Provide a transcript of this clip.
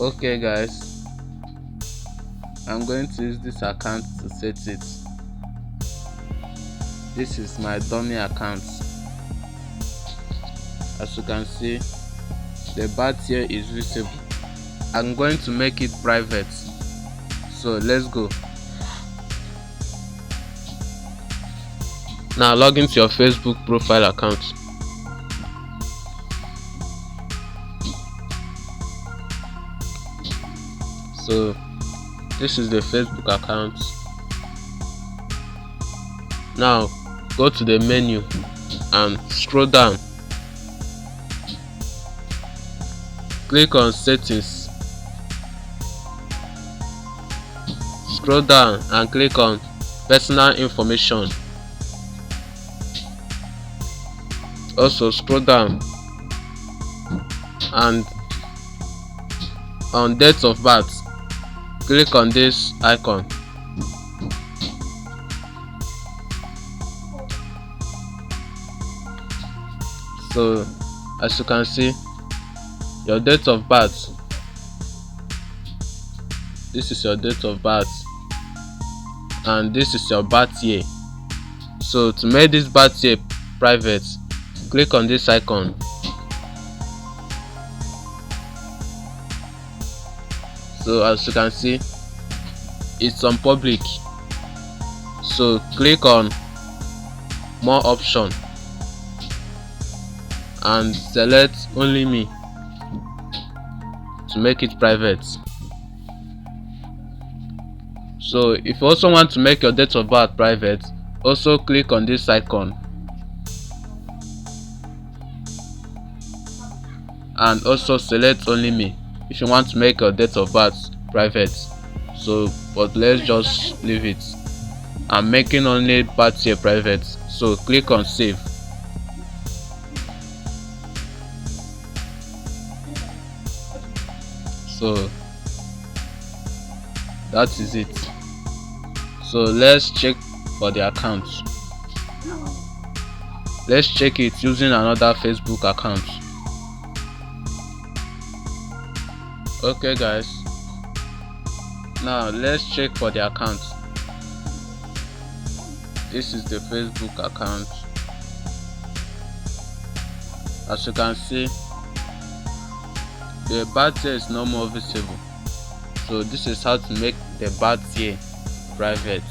Okay guys, I'm going to use this account to set it. This is my dummy account. As you can see, the bat here is visible. I'm going to make it private, so let's go. Now log into your Facebook profile account. So this is the Facebook account. Now go to the menu and scroll down. Click on settings. Scroll down and click on personal information. Also scroll down and on date of birth, click on this icon. So as you can see, your date of birth, this is your date of birth and this is your birth year. So to make this birth year private, click on this icon. So as you can see, it's on public, so click on more option and select only me to make it private. So if you also want to make your date of birth private, also click on this icon and also select only me if you want to make your date of birth private. So but let's just leave it. I'm making only birth year private, so click on save. So that is it. So let's check for the account. Let's check it using another Facebook account. Okay guys, now let's check for the account. This is the Facebook account. As you can see, the birth year is no more visible. So this is how to make the birth year private.